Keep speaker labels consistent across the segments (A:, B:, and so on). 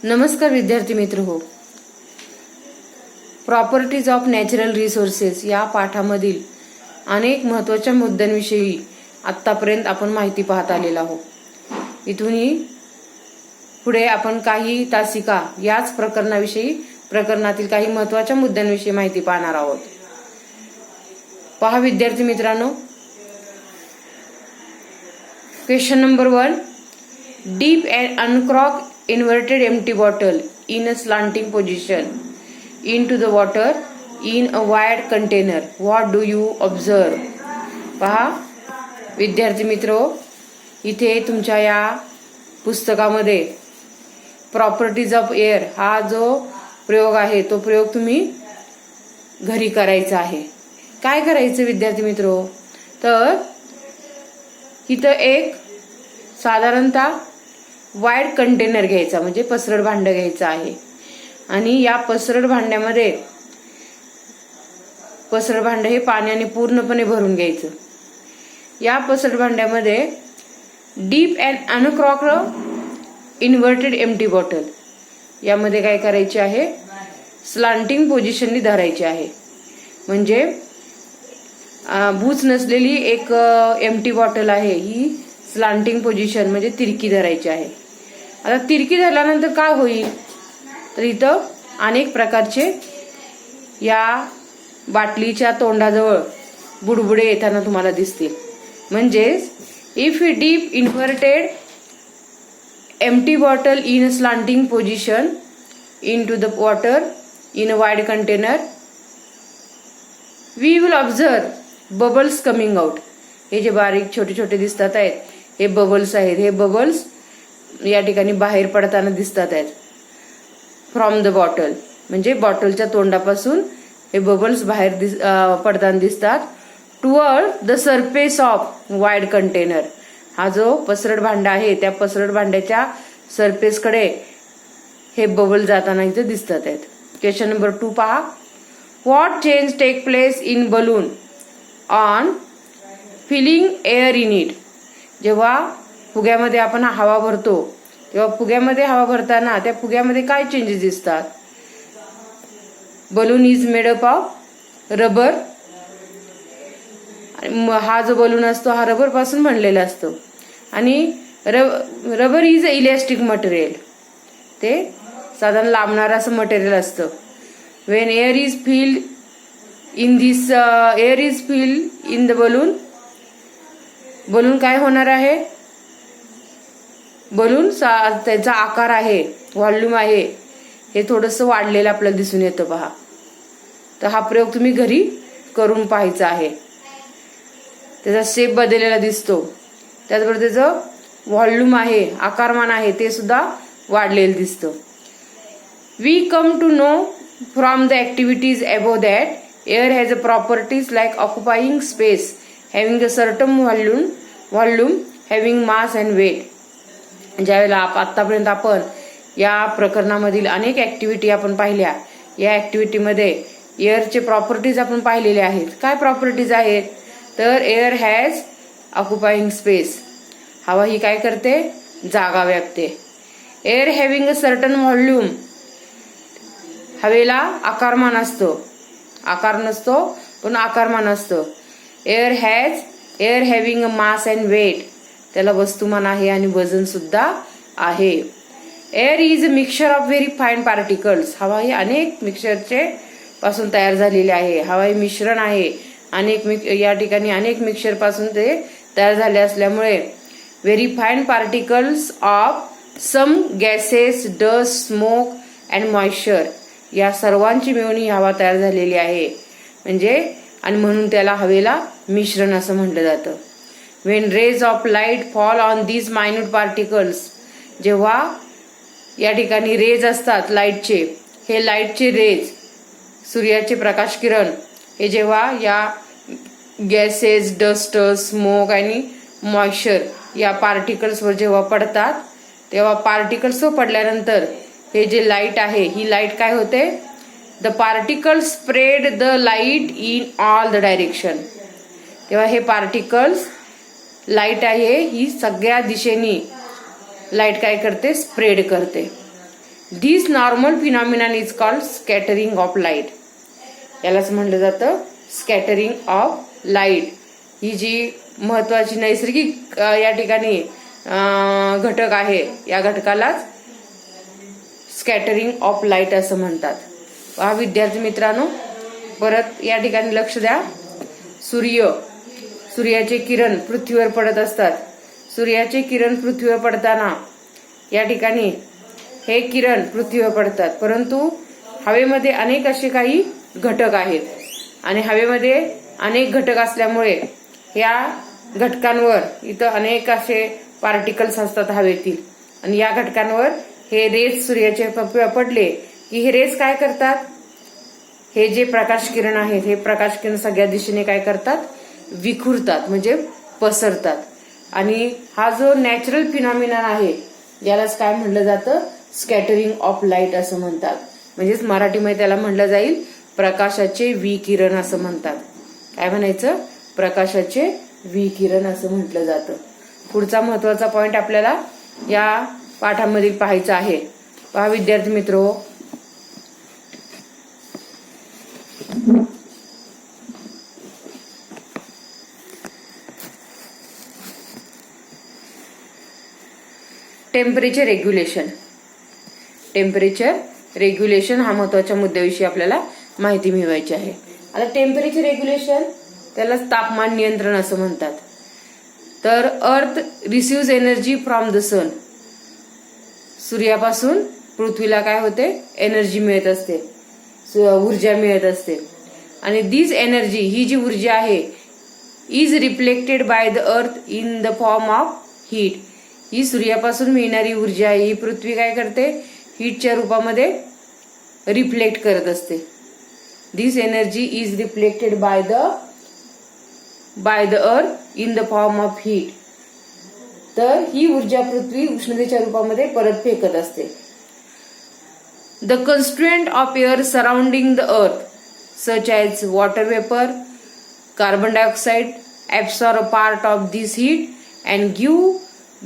A: नमस्कार विद्यार्थी मित्र हो. प्रॉपर्टीज ऑफ नॅचरल रिसोर्सेस या पाठामधील अनेक महत्त्वाच्या मुद्द्यांविषयी आत्तापर्यंत आपण माहिती पाहत आलेलो आहोत. इथूनही पुढे आपण काही तासिका याच प्रकरणातील काही महत्त्वाच्या मुद्द्यांविषयी माहिती पाहणार आहोत. पहा विद्यार्थी मित्रांनो, question number 1. Dip and uncork inverted empty bottle in a slanting position into the water in a wide container. What do you observe? पहा विद्यार्थी मित्रो, इथे तुमच्या या पुस्तकामध्ये प्रॉपर्टीज ऑफ एअर हा जो प्रयोग आहे तो प्रयोग तुम्ही घरी करायचा आहे. काय करायचं विद्यार्थी मित्रो, तर इथं एक साधारणतः वाईड कंटेनर घ्यायचा, म्हणजे पसरट भांडं घ्यायचं आहे. आणि या पसरट भांड्यामध्ये पसरट भांडं हे पाण्याने पूर्णपणे भरून घ्यायचं. या पसरट भांड्यामध्ये deep and uncorked inverted empty bottle यामध्ये काय करायचे आहे, स्लांटिंग पोझिशननी धरायची आहे. म्हणजे भूच नसलेली एक एम्प्टी बॉटल आहे, ही स्लांटिंग पोझिशन म्हणजे तिरकी धरायची आहे. आता तिरकी धरल्यानंतर काय होईल, तर इथं अनेक प्रकारचे या बाटलीच्या तोंडाजवळ बुडबुडे येताना तुम्हाला दिसतील. म्हणजेच if you dip inverted empty bottle in a slanting position into the water in a wide container, we will observe bubbles coming out. हे जे बारीक छोटे छोटे दिसतात आहेत हे बबल्स आहेत. हे बबल्स या ठिकाणी बाहेर पडताना दिसतात आहेत फ्रॉम द बॉटल. म्हणजे बॉटलच्या तोंडापासून हे बबल्स बाहेर पडताना दिसतात toward the surface of wide container. हा जो पसरट भांडा आहे त्या पसरट भांड्याच्या सरफेसकडे हे बबल जाताना इथे दिसतात आहेत. क्वेश्चन नंबर 2 पहा. What change take place in balloon on filling air in it. जेव्हा फुग्यामध्ये आपण हवा भरतो तेव्हा फुग्यामध्ये हवा भरताना त्या फुग्यामध्ये काय चेंजेस दिसतात. Balloon is made up of rubber. हा जो बलून असतो हा रबर पासून बनलेला असतो. आणि rubber is a elastic material, ते साधारण लांबणारं असं मटेरियल असतं. Wien air is filled in the balloon, balloon काय होणार आहे, बलून त्याचा आकार आहे, व्हॉल्यूम आहे, हे थोडंसं वाढलेलं आपल्याला दिसून येतं. पहा, तर हा प्रयोग तुम्ही घरी करून पाहायचा आहे. त्याचा शेप बदललेला दिसतो, त्याचबरोबर त्याचं व्हॉल्यूम आहे, आकारमान आहे, ते सुद्धा वाढलेलं दिसतं. We come to know from the activities above that air has a properties like occupying space having a certain volume having mass and weight. ज्यावेळेला आतापर्यंत आपण या प्रकरणामधील अनेक ऍक्टिव्हिटी आपण पाहिल्या, या ऍक्टिव्हिटीमध्ये एअरचे प्रॉपर्टीज आपण पाहिलेले आहेत. काय प्रॉपर्टीज आहेत, तर एअर हॅज ऑक्युपाईंग स्पेस, हवा ही काय करते, जागा व्यापते. Air having a certain volume, हवेला आकारमान असतो, आकार नसतो पण आकारमान असतं. Air having a mass and weight, त्याला वस्तुमान आहे आणि वजन सुद्धा आहे. Air is a mixture of very fine particles, हवा ही अनेक मिक्सचरचे पासून तयार झालेली आहे. हवा हे मिश्रण आहे, या ठिकाणी अनेक मिक्सचर पासून ते तयार झाले असल्यामुळे very fine particles of some gases, dust, smoke and moisture, या सर्वांची मिळून ही हवा तयार झालेली आहे. म्हणजे आणि म्हणून त्याला हवेला मिश्रण असं म्हटलं जातं. When rays of light fall on these minute particles, जेव्हा या ठिकाणी रेज असतात लाईटचे, हे लाईटचे रेज, सूर्याचे प्रकाश किरण हे जेव्हा या गॅसेस, डस्ट, स्मोक आणि मॉइश्चर या पार्टिकल्सवर जेव्हा पडतात, तेव्हा पार्टिकल्सवर पडल्यानंतर हे जे लाईट आहे, ही लाईट काय होते, the particles spread the light in all the direction. तेव्हा हे पार्टिकल्स, लाईट आहे ही सगळ्या दिशेनी लाईट काय करते, स्प्रेड करते. This normal phenomenon is called scattering of light. यालाच म्हणलं जातं स्कॅटरिंग ऑफ लाईट. ही जी महत्वाची नैसर्गिक या ठिकाणी घटक आहे, या घटकालाच स्कॅटरिंग ऑफ लाईट असं म्हणतात. पहा विद्यार्थी मित्रांनो, परत या ठिकाणी लक्ष द्या. सूर्याचे किरण पृथ्वीवर पडत असतात. सूर्याचे किरण पृथ्वीवर पडताना या ठिकाणी हे किरण पृथ्वीवर पडतात, परंतु हवेमध्ये अनेक असे काही घटक आहेत आणि हवेमध्ये अनेक घटक असल्यामुळे या घटकांवर इथं अनेक असे पार्टिकल्स असतात हवेतील आणि या घटकांवर हे रेस सूर्याचे पडले की हे रेस काय करतात, हे जे प्रकाश किरण आहेत हे प्रकाश किरण सगळ्या दिशेने काय करतात, विखुरतात म्हणजे पसरतात. आणि हा जो नॅचरल फिनॉमिनन आहे यालाच काय म्हणलं जातं, स्कॅटरिंग ऑफ लाईट असं म्हणतात. म्हणजेच मराठीमध्ये त्याला म्हणलं जाईल प्रकाशाचे विकिरण असं म्हणतात. काय म्हणायचं, प्रकाशाचे विकिरण असं म्हटलं जातं. पुढचा महत्वाचा पॉइंट आपल्याला या पाठामध्ये पाहायचा आहे. पहा विद्यार्थी मित्र, टेम्परेचर रेग्युलेशन. टेम्परेचर रेग्युलेशन हा महत्वाच्या मुद्द्याविषयी आपल्याला माहिती मिळवायची आहे. आता टेम्परेचर रेग्युलेशन त्याला तापमान नियंत्रण असं म्हणतात. तर अर्थ रिसिव्हज एनर्जी फ्रॉम द सन. सूर्यापासून पृथ्वीला काय होते, एनर्जी मिळत असते, ऊर्जा मिळत असते. आणि दिस एनर्जी, ही जी ऊर्जा आहे, is reflected by the earth in the form of heat. ही सूर्यापासून मिळणारी ऊर्जा आहे, ही पृथ्वी काय करते, हीटच्या रूपामध्ये रिफ्लेक्ट करत असते. This energy is reflected by the earth in the form of heat. तर ही ऊर्जा पृथ्वी उष्णतेच्या रूपामध्ये परत फेकत असते. The constraint of air surrounding the earth such as water vapour, carbon dioxide absorb part of this heat and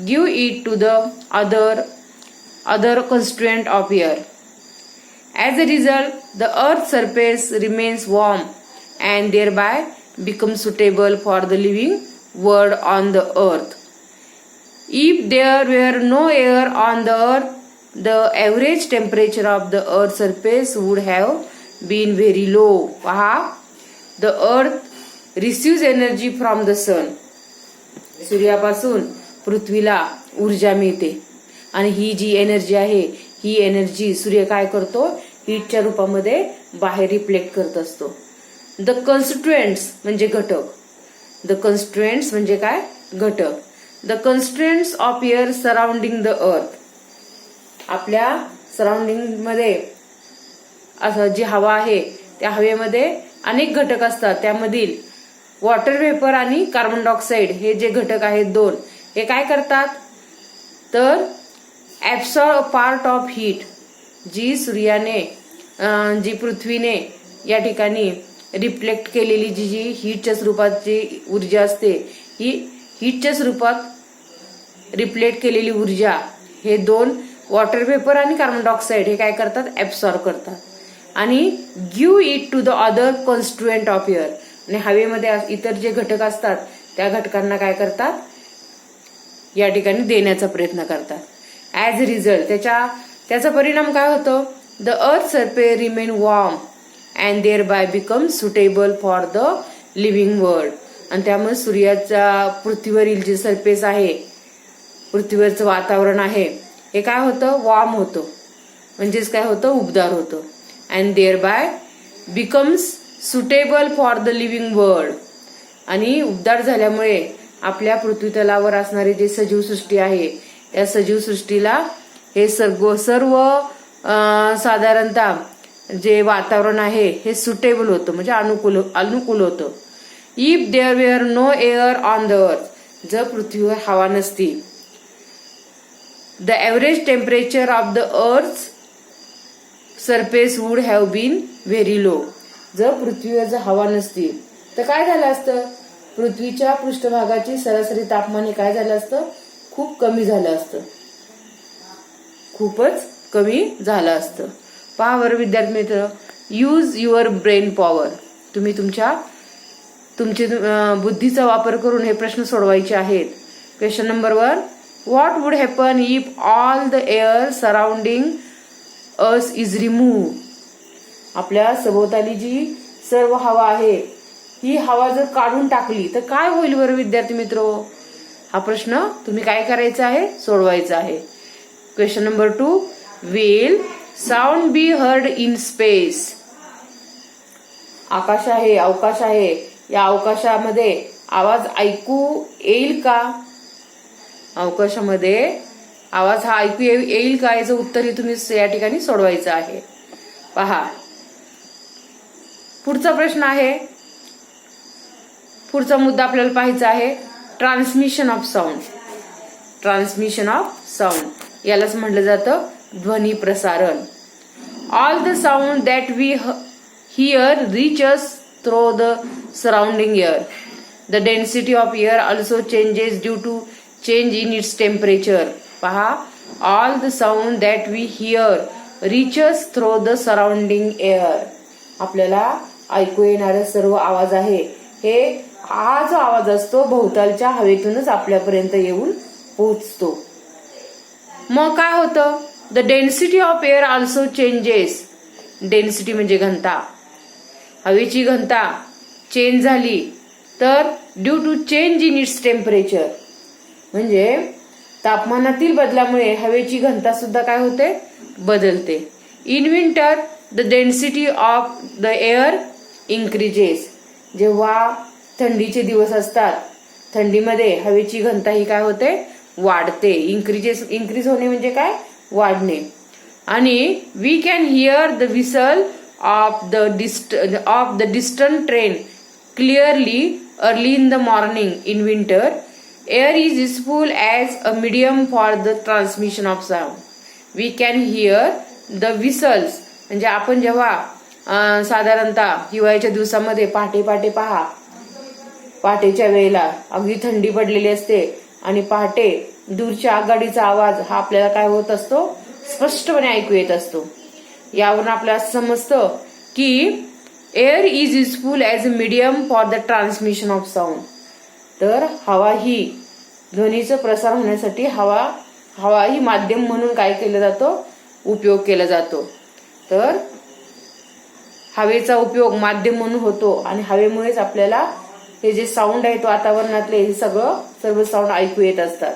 A: give it to the other constraint of air. As a result, the earth's surface remains warm and thereby becomes suitable for the living world on the earth. If there were no air on the earth, the average temperature of the earth's surface would have been very low. Paha, the earth receives energy from the sun. सूर्यापासून पृथ्वीला ऊर्जा मिळते आणि ही जी energy आहे, ही energy सूर्य काय करतो, हीटच्या रूपामध्ये बाहेर रिफ्लेक्ट करत असतो. द कन्स्टिट्युएंट्स म्हणजे घटक. द कन्स्टिट्युएंट्स म्हणजे काय, घटक. The constituents of air surrounding the अर्थ. आपल्या सराउंडिंग मध्ये असं जी हवा आहे त्या हवेमध्ये अनेक घटक असतात. त्यामधील वॉटर वेपर आणि कार्बन डायऑक्साइड हे जे घटक आहेत दोन, हे काय करतात, तर ॲब्सॉर्ब पार्ट ऑफ हीट. जी सूर्याने जी पृथ्वीने या ठिकाणी रिफ्लेक्ट केलेली जी हीटच्या स्वरूपाची ऊर्जा असते, ही हीटच्या स्वरूपात रिफ्लेक्ट केलेली ऊर्जा हे दोन वॉटर वेपर आणि कार्बन डायऑक्साइड हे काय करतात, ॲब्सॉर्ब करतात आणि give it to the other constituent of air. आणि हवेमध्ये इतर जे घटक असतात त्या घटकांना काय करतात, या ठिकाणी देण्याचा प्रयत्न करतात. ॲज अ रिझल्ट त्याचा परिणाम काय होतो, the earth surface remain warm and thereby become suitable for the living world. आणि त्यामुळे सूर्याच्या पृथ्वीवरील जे सरफेस आहे, पृथ्वीवरचं वातावरण आहे, हे काय होतं, वॉर्म होतं, म्हणजेच काय होतं, उबदार होतं. And thereby becomes suitable for the living world. आणि उबदार झाल्यामुळे आपल्या पृथ्वी तलावर असणारी जे सजीव सृष्टी आहे, या सजीव सृष्टीला हे सर्व साधारणतः जे वातावरण आहे हे सुटेबल होतं, म्हणजे अनुकूल होतं. If there were no air on the earth. जर पृथ्वीवर हवा नसती, the average temperature of the earth surface would have been very low. जर पृथ्वीवर जर हवा नसती तर काय झालं असतं, पृथ्वीच्या पृष्ठभागाची सरासरी तापमान हे काय झालं असतं, खूप कमी झालं असतं, खूपच कमी झालं असतं. पहा बरं विद्यार्थी मित्र, यूज युअर ब्रेन पॉवर. तुम्ही तुमची बुद्धीचा वापर करून हे प्रश्न सोडवायचे आहेत. Question number 1, what would happen if all the air surrounding us is remove. आपल्या सभोवताली जी सर्व हवा आहे ही हवा जर काढून टाकली तर काय होईल बरं विद्यार्थी मित्र. हा प्रश्न तुम्ही काय करायचा आहे, सोडवायचा आहे. Question number 2, will sound be heard in space. आकाश आहे, अवकाश आहे, या अवकाशामध्ये आवाज ऐकू येईल का. अवकाशामध्ये आवाज हा ऐकू येईल का, याचं उत्तर तुम्ही या ठिकाणी सोडवायचं आहे. पहा पुढचा प्रश्न आहे, पुढचा मुद्दा आपल्याला पाहायचा आहे, transmission of sound. Transmission of sound यालाच म्हटलं जातं ध्वनी प्रसारण. All the sound that we hear reaches through the surrounding air. The density of air also changes due to change in its temperature. पहा, all the sound that we hear reaches through the surrounding air. आपल्याला ऐकू येणारे सर्व आवाज आहे हे हा जो आवाज असतो भोवतालच्या हवेतूनच आपल्यापर्यंत येऊन पोहोचतो. मग काय होतं, the density of air also changes. Density म्हणजे घनता, हवेची घनता चेंज झाली तर due to change in its temperature, म्हणजे तापमानातील बदलामुळे हवेची घनता सुद्धा काय होते, बदलते. In winter the density of the air increases. जेव्हा थंडीचे दिवस असतात, थंडीमध्ये हवेची घनता ही काय होते, वाढते. इन्क्रीज होणे म्हणजे काय, वाढणे. आणि we can hear the whistle of the distant train clearly early in the morning. In winter air is useful as a medium for the transmission of sound. We can hear the whistles, म्हणजे आपण जेव्हा साधारणतः हिवाळ्याच्या दिवसामध्ये पहाटे पहा, पहाटेच्या वेळेला अगदी थंडी पडलेली असते आणि पहाटे दूरच्या आगगाडीचा आवाज हा आपल्याला काय होत असतो, स्पष्टपणे ऐकू येत असतो. यावरून आपल्याला समजतं की air is useful as a medium for the transmission of sound. तर हवा ही ध्वनीचं प्रसार होण्यासाठी हवा ही माध्यम म्हणून काय केलं जातो, उपयोग केला जातो. तर हवेचा उपयोग माध्यम म्हणून होतो आणि हवेमुळेच आपल्याला हे जे साऊंड आहेत वातावरणातले हे सर्व साऊंड ऐकू येत असतात.